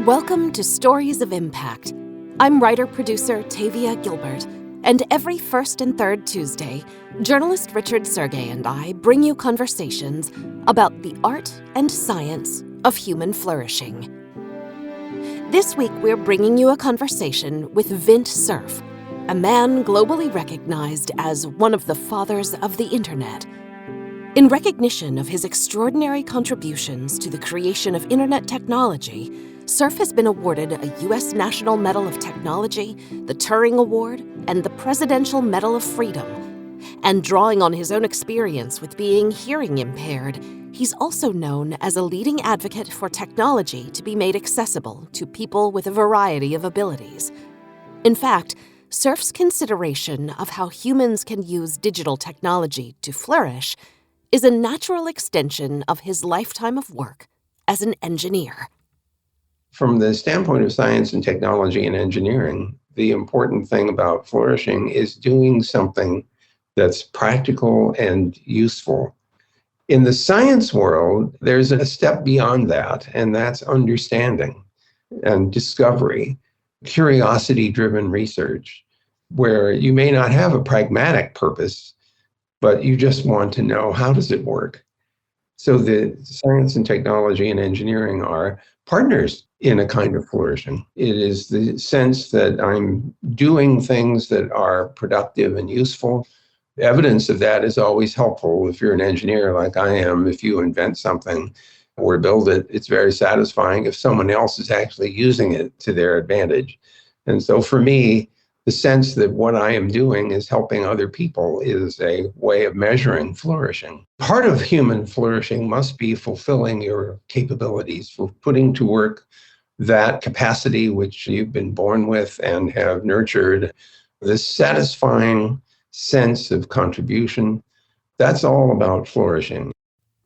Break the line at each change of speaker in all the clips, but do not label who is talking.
Welcome to Stories of Impact. I'm writer-producer Tavia Gilbert, and every first and third Tuesday, journalist Richard Sergey and I bring you conversations about the art and science of human flourishing. This week, we're bringing you a conversation with Vint Cerf, a man globally recognized as one of the fathers of the Internet. In recognition of his extraordinary contributions to the creation of Internet technology, Cerf has been awarded a U.S. National Medal of Technology, the Turing Award, and the Presidential Medal of Freedom. And drawing on his own experience with being hearing impaired, he's also known as a leading advocate for technology to be made accessible to people with a variety of abilities. In fact, Cerf's consideration of how humans can use digital technology to flourish is a natural extension of his lifetime of work as an engineer.
From the standpoint of science and technology and engineering, the important thing about flourishing is doing something that's practical and useful. In the science world, there's a step beyond that, and that's understanding and discovery, curiosity-driven research, where you may not have a pragmatic purpose, but you just want to know, how does it work? So the science and technology and engineering are partners in a kind of flourishing. It is the sense that I'm doing things that are productive and useful. Evidence of that is always helpful. If you're an engineer like I am, if you invent something or build it, it's very satisfying if someone else is actually using it to their advantage. And so for me, the sense that what I am doing is helping other people is a way of measuring flourishing. Part of human flourishing must be fulfilling your capabilities, for putting to work that capacity which you've been born with and have nurtured, this satisfying sense of contribution. That's all about flourishing.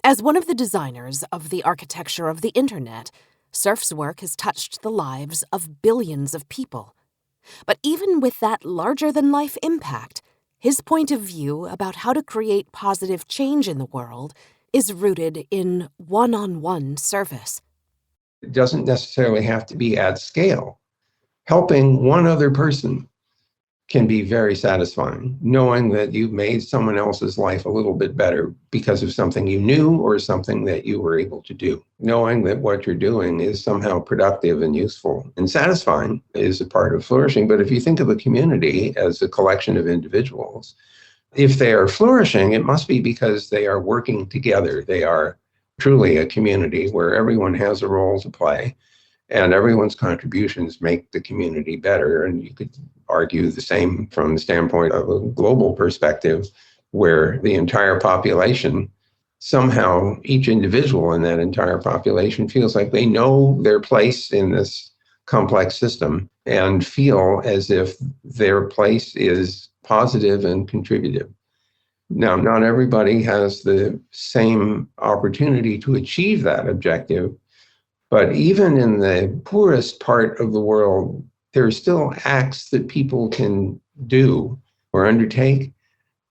As one of the designers of the architecture of the Internet, Cerf's work has touched the lives of billions of people. But even with that larger-than-life impact, his point of view about how to create positive change in the world is rooted in one-on-one service.
It doesn't necessarily have to be at scale. Helping one other person can be very satisfying, knowing that you've made someone else's life a little bit better because of something you knew or something that you were able to do. Knowing that what you're doing is somehow productive and useful and satisfying is a part of flourishing. But if you think of a community as a collection of individuals, if they are flourishing, it must be because they are working together. They are truly a community where everyone has a role to play and everyone's contributions make the community better. And you could argue the same from the standpoint of a global perspective, where the entire population, somehow each individual in that entire population feels like they know their place in this complex system and feel as if their place is positive and contributive. Now, not everybody has the same opportunity to achieve that objective, but even in the poorest part of the world, there are still acts that people can do or undertake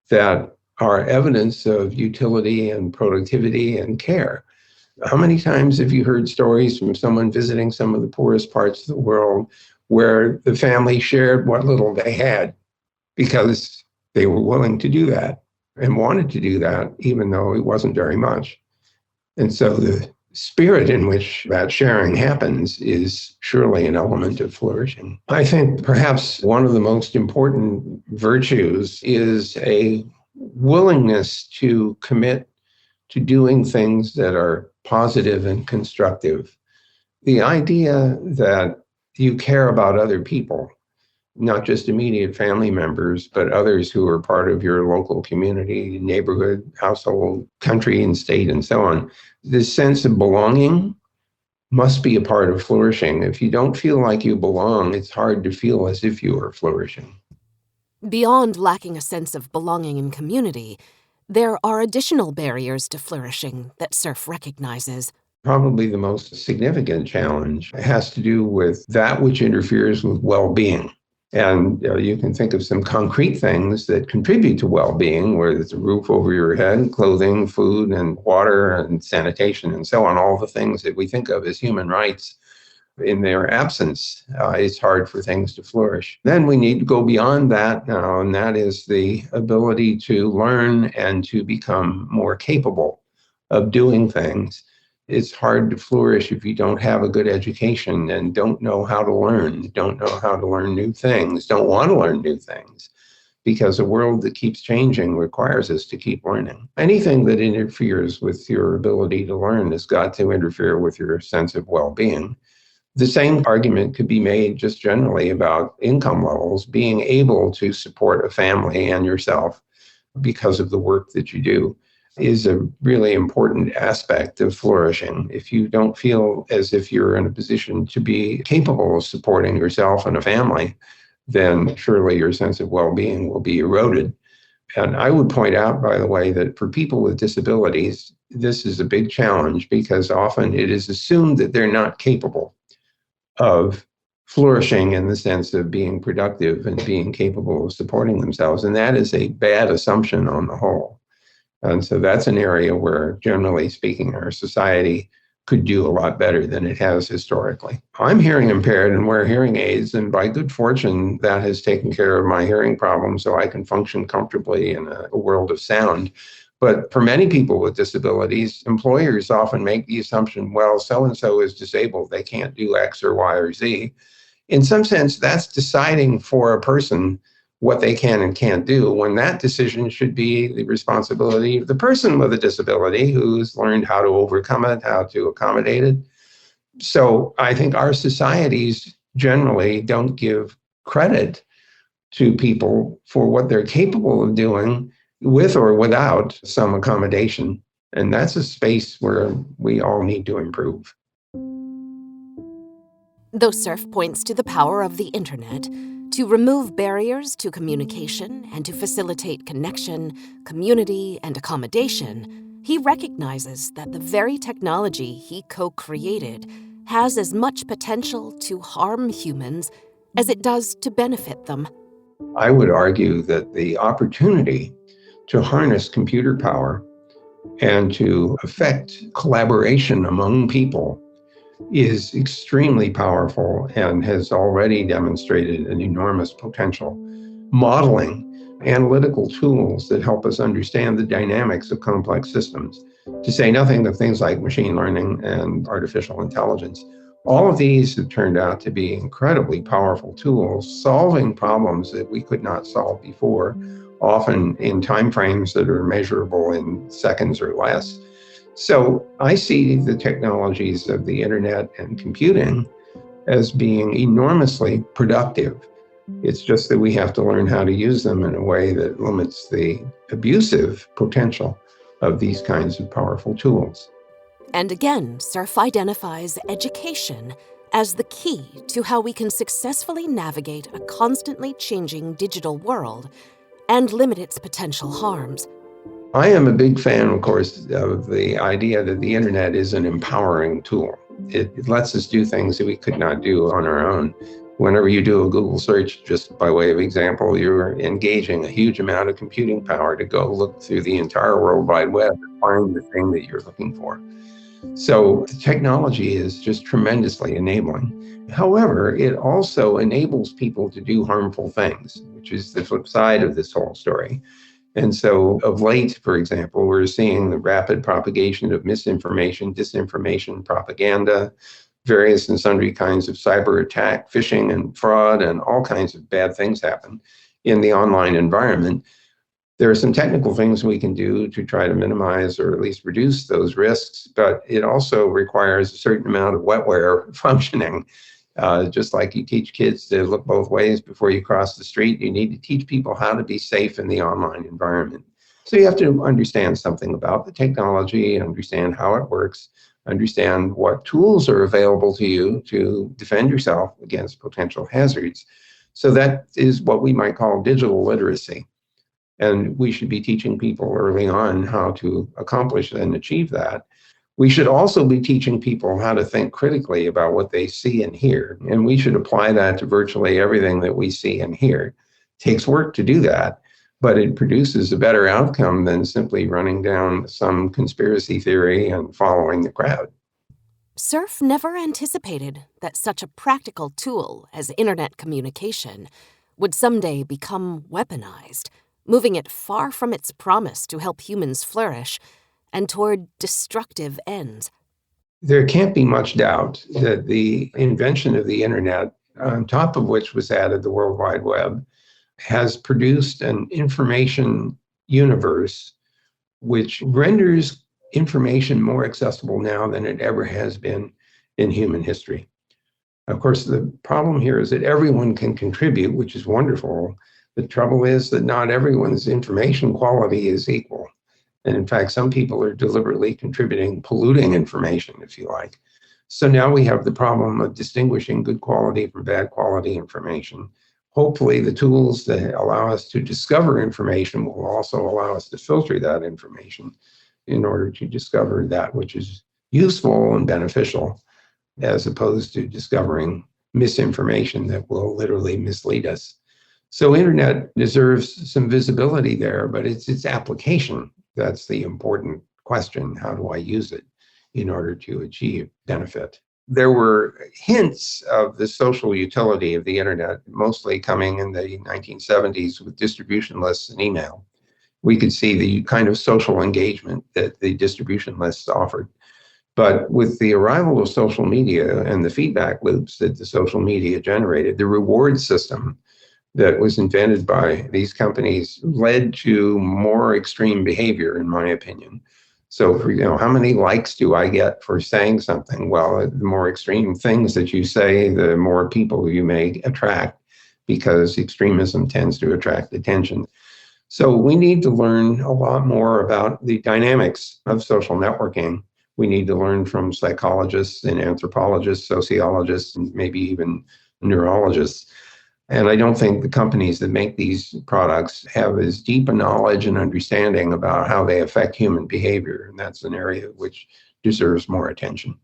that are evidence of utility and productivity and care. How many times have you heard stories from someone visiting some of the poorest parts of the world where the family shared what little they had because they were willing to do that and wanted to do that, even though it wasn't very much? And so the spirit in which that sharing happens is surely an element of flourishing. I think perhaps one of the most important virtues is a willingness to commit to doing things that are positive and constructive. The idea that you care about other people, not just immediate family members, but others who are part of your local community, neighborhood, household, country, and state, and so on. This sense of belonging must be a part of flourishing. If you don't feel like you belong, it's hard to feel as if you are flourishing.
Beyond lacking a sense of belonging in community, there are additional barriers to flourishing that Cerf recognizes.
Probably the most significant challenge has to do with that which interferes with well-being. And you can think of some concrete things that contribute to well-being, whether it's a roof over your head, clothing, food, and water, and sanitation, and so on, all the things that we think of as human rights. In their absence, it's hard for things to flourish. Then we need to go beyond that now, and that is the ability to learn and to become more capable of doing things. It's hard to flourish if you don't have a good education and don't know how to learn, don't know how to learn new things, don't want to learn new things, because a world that keeps changing requires us to keep learning. Anything that interferes with your ability to learn has got to interfere with your sense of well-being. The same argument could be made just generally about income levels, being able to support a family and yourself because of the work that you do is a really important aspect of flourishing. If you don't feel as if you're in a position to be capable of supporting yourself and a family, then surely your sense of well-being will be eroded. And I would point out, by the way, that for people with disabilities, this is a big challenge because often it is assumed that they're not capable of flourishing in the sense of being productive and being capable of supporting themselves. And that is a bad assumption on the whole. And so that's an area where, generally speaking, our society could do a lot better than it has historically. I'm hearing impaired and wear hearing aids, and by good fortune, that has taken care of my hearing problem so I can function comfortably in a world of sound. But for many people with disabilities, employers often make the assumption, well, so-and-so is disabled, they can't do X or Y or Z. In some sense, that's deciding for a person what they can and can't do, when that decision should be the responsibility of the person with a disability who's learned how to overcome it, how to accommodate it. So I think our societies generally don't give credit to people for what they're capable of doing with or without some accommodation. And that's a space where we all need to improve.
Though Cerf points to the power of the internet to remove barriers to communication and to facilitate connection, community, and accommodation, he recognizes that the very technology he co-created has as much potential to harm humans as it does to benefit them.
I would argue that the opportunity to harness computer power and to affect collaboration among people is extremely powerful and has already demonstrated an enormous potential. Modeling analytical tools that help us understand the dynamics of complex systems, to say nothing of things like machine learning and artificial intelligence. All of these have turned out to be incredibly powerful tools, solving problems that we could not solve before, often in timeframes that are measurable in seconds or less. So I see the technologies of the internet and computing as being enormously productive. It's just that we have to learn how to use them in a way that limits the abusive potential of these kinds of powerful tools.
And again, Cerf identifies education as the key to how we can successfully navigate a constantly changing digital world and limit its potential harms.
I am a big fan, of course, of the idea that the internet is an empowering tool. It lets us do things that we could not do on our own. Whenever you do a Google search, just by way of example, you're engaging a huge amount of computing power to go look through the entire World Wide Web and find the thing that you're looking for. So the technology is just tremendously enabling. However, it also enables people to do harmful things, which is the flip side of this whole story. And so of late, for example, we're seeing the rapid propagation of misinformation, disinformation, propaganda, various and sundry kinds of cyber attack, phishing and fraud, and all kinds of bad things happen in the online environment. There are some technical things we can do to try to minimize or at least reduce those risks, but it also requires a certain amount of wetware functioning. Just like you teach kids to look both ways before you cross the street, you need to teach people how to be safe in the online environment. So you have to understand something about the technology, understand how it works, understand what tools are available to you to defend yourself against potential hazards. So that is what we might call digital literacy. And we should be teaching people early on how to accomplish and achieve that. We should also be teaching people how to think critically about what they see and hear. And we should apply that to virtually everything that we see and hear. It takes work to do that, but it produces a better outcome than simply running down some conspiracy theory and following the crowd.
Cerf never anticipated that such a practical tool as internet communication would someday become weaponized, moving it far from its promise to help humans flourish and toward destructive ends.
There can't be much doubt that the invention of the internet, on top of which was added the World Wide Web, has produced an information universe which renders information more accessible now than it ever has been in human history. Of course, the problem here is that everyone can contribute, which is wonderful. The trouble is that not everyone's information quality is equal. And in fact, some people are deliberately contributing polluting information, if you like. So now we have the problem of distinguishing good quality from bad quality information. Hopefully, the tools that allow us to discover information will also allow us to filter that information in order to discover that which is useful and beneficial, as opposed to discovering misinformation that will literally mislead us. So internet deserves some visibility there, but it's its application that's the important question. How do I use it in order to achieve benefit? There were hints of the social utility of the internet, mostly coming in the 1970s with distribution lists and email. We could see the kind of social engagement that the distribution lists offered. But with the arrival of social media and the feedback loops that the social media generated, the reward system that was invented by these companies led to more extreme behavior, in my opinion. So, how many likes do I get for saying something? Well, the more extreme things that you say, the more people you may attract, because extremism tends to attract attention. So we need to learn a lot more about the dynamics of social networking. We need to learn from psychologists and anthropologists, sociologists, and maybe even neurologists. And I don't think the companies that make these products have as deep a knowledge and understanding about how they affect human behavior. And that's an area which deserves more attention.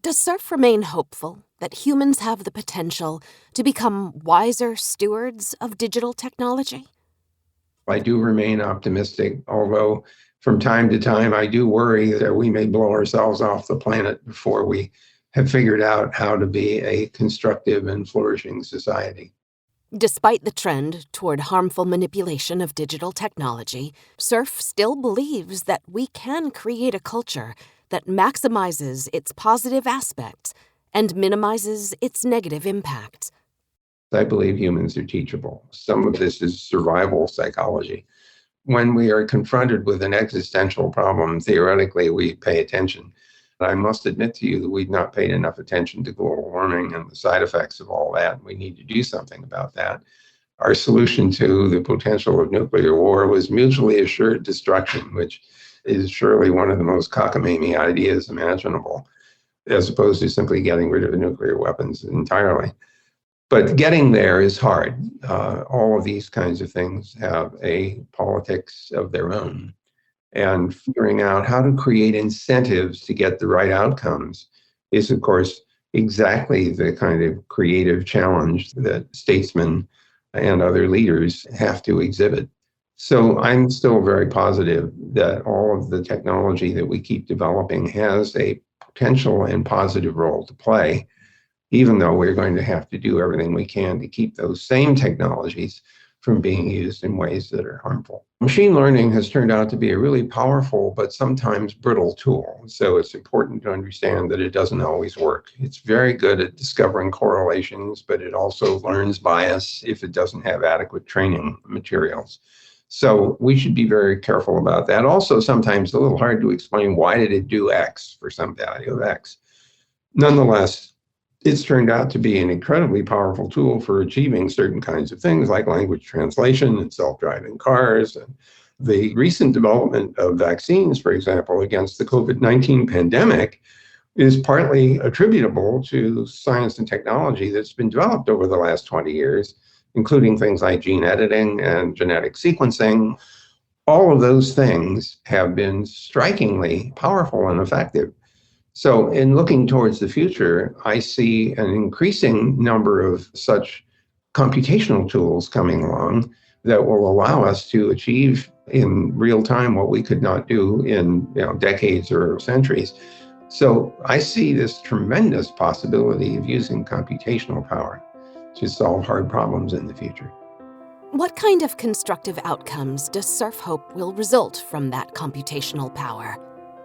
Does Cerf remain hopeful that humans have the potential to become wiser stewards of digital technology?
I do remain optimistic, although from time to time I do worry that we may blow ourselves off the planet before we have figured out how to be a constructive and flourishing society.
Despite the trend toward harmful manipulation of digital technology, Cerf still believes that we can create a culture that maximizes its positive aspects and minimizes its negative impacts.
I believe humans are teachable. Some of this is survival psychology. When we are confronted with an existential problem, theoretically, we pay attention. I must admit to you that we've not paid enough attention to global warming and the side effects of all that. We need to do something about that. Our solution to the potential of nuclear war was mutually assured destruction, which is surely one of the most cockamamie ideas imaginable, as opposed to simply getting rid of the nuclear weapons entirely. But getting there is hard. All of these kinds of things have a politics of their own. And figuring out how to create incentives to get the right outcomes is, of course, exactly the kind of creative challenge that statesmen and other leaders have to exhibit. So I'm still very positive that all of the technology that we keep developing has a potential and positive role to play, even though we're going to have to do everything we can to keep those same technologies from being used in ways that are harmful. Machine learning has turned out to be a really powerful but sometimes brittle tool. So it's important to understand that it doesn't always work. It's very good at discovering correlations, but it also learns bias if it doesn't have adequate training materials. So we should be very careful about that. Also, sometimes a little hard to explain why did it do X for some value of X. Nonetheless, it's turned out to be an incredibly powerful tool for achieving certain kinds of things like language translation and self-driving cars. And the recent development of vaccines, for example, against the COVID-19 pandemic is partly attributable to science and technology that's been developed over the last 20 years, including things like gene editing and genetic sequencing. All of those things have been strikingly powerful and effective. So in looking towards the future, I see an increasing number of such computational tools coming along that will allow us to achieve in real time what we could not do in decades or centuries. So I see this tremendous possibility of using computational power to solve hard problems in the future.
What kind of constructive outcomes does Cerf hope will result from that computational power?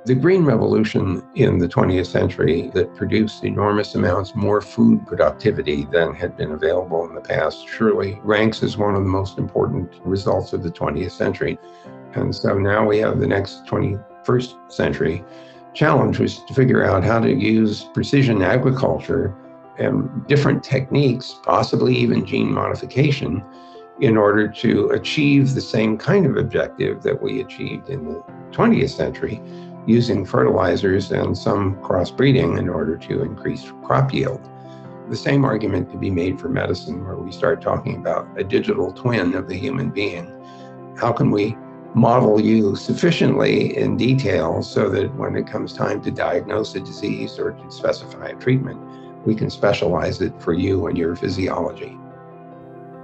The Green Revolution in the 20th century that produced enormous amounts more food productivity than had been available in the past surely ranks as one of the most important results of the 20th century. And so now we have the next 21st century challenge, was to figure out how to use precision agriculture and different techniques, possibly even gene modification, in order to achieve the same kind of objective that we achieved in the 20th century, using fertilizers and some crossbreeding in order to increase crop yield. The same argument could be made for medicine, where we start talking about a digital twin of the human being. How can we model you sufficiently in detail so that when it comes time to diagnose a disease or to specify a treatment, we can specialize it for you and your physiology?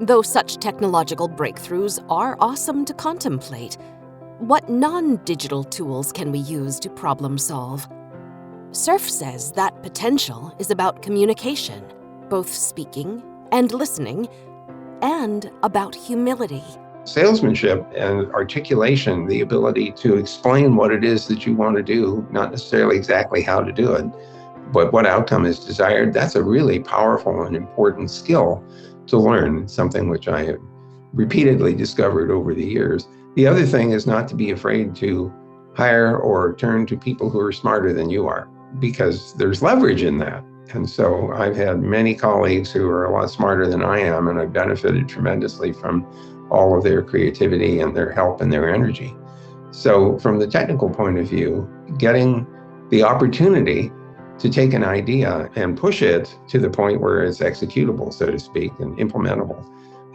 Though such technological breakthroughs are awesome to contemplate, what non-digital tools can we use to problem solve? Cerf says that potential is about communication, both speaking and listening, and about humility.
Salesmanship and articulation, the ability to explain what it is that you want to do, not necessarily exactly how to do it, but what outcome is desired, that's a really powerful and important skill to learn, something which I have repeatedly discovered over the years. The other thing is not to be afraid to hire or turn to people who are smarter than you are, because there's leverage in that. And so I've had many colleagues who are a lot smarter than I am, and I've benefited tremendously from all of their creativity and their help and their energy. So from the technical point of view, getting the opportunity to take an idea and push it to the point where it's executable, so to speak, and implementable,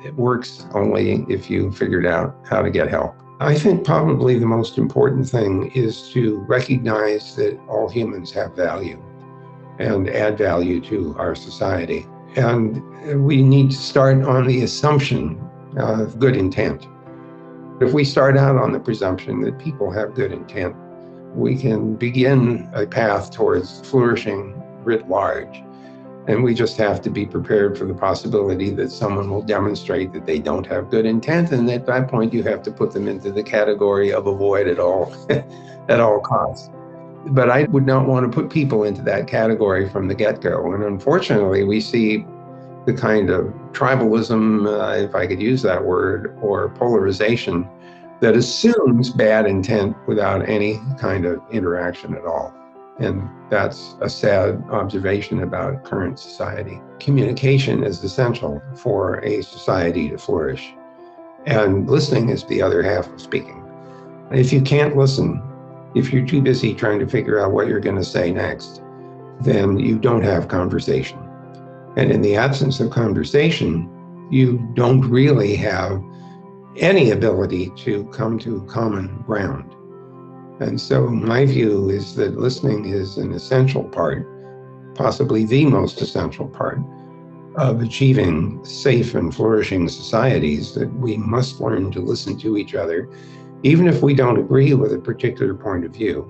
it works only if you figured out how to get help. I think probably the most important thing is to recognize that all humans have value and add value to our society. And we need to start on the assumption of good intent. If we start out on the presumption that people have good intent, we can begin a path towards flourishing writ large. And we just have to be prepared for the possibility that someone will demonstrate that they don't have good intent. And at that point, you have to put them into the category of avoid at all, at all costs. But I would not want to put people into that category from the get-go. And unfortunately, we see the kind of tribalism, if I could use that word, or polarization that assumes bad intent without any kind of interaction at all. And that's a sad observation about current society. Communication is essential for a society to flourish. And listening is the other half of speaking. If you can't listen, if you're too busy trying to figure out what you're going to say next, then you don't have conversation. And in the absence of conversation, you don't really have any ability to come to common ground. And so my view is that listening is an essential part, possibly the most essential part, of achieving safe and flourishing societies, that we must learn to listen to each other, even if we don't agree with a particular point of view.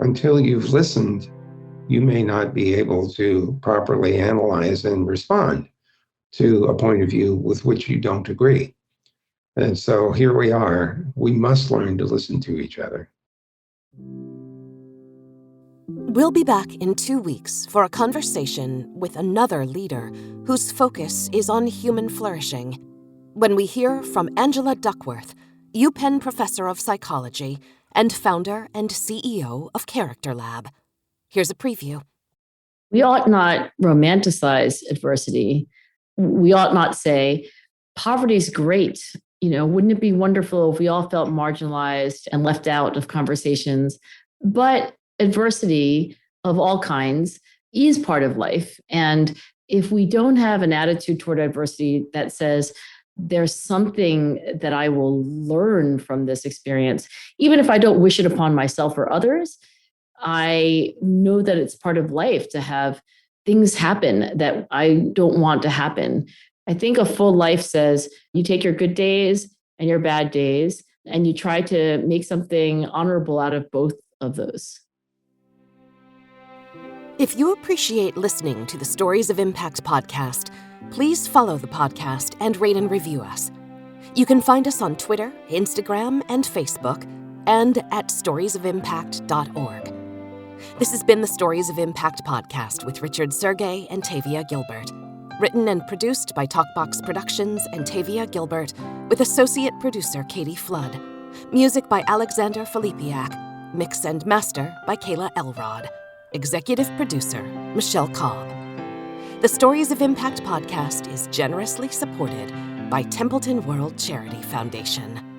Until you've listened, you may not be able to properly analyze and respond to a point of view with which you don't agree. And so here we are. We must learn to listen to each other.
We'll be back in 2 weeks for a conversation with another leader whose focus is on human flourishing, when we hear from Angela Duckworth, UPenn Professor of Psychology and founder and CEO of Character Lab. Here's a preview.
We ought not romanticize adversity. We ought not say, poverty is great. Wouldn't it be wonderful if we all felt marginalized and left out of conversations? But adversity of all kinds is part of life. And if we don't have an attitude toward adversity that says, there's something that I will learn from this experience, even if I don't wish it upon myself or others, I know that it's part of life to have things happen that I don't want to happen. I think a full life says you take your good days and your bad days, and you try to make something honorable out of both of those.
If you appreciate listening to the Stories of Impact podcast, please follow the podcast and rate and review us. You can find us on Twitter, Instagram, and Facebook, and at storiesofimpact.org. This has been the Stories of Impact podcast with Richard Sergey and Tavia Gilbert. Written and produced by Talkbox Productions and Tavia Gilbert, with associate producer Katie Flood. Music by Alexander Filipiak. Mix and master by Kayla Elrod. Executive producer Michelle Cobb. The Stories of Impact podcast is generously supported by Templeton World Charity Foundation.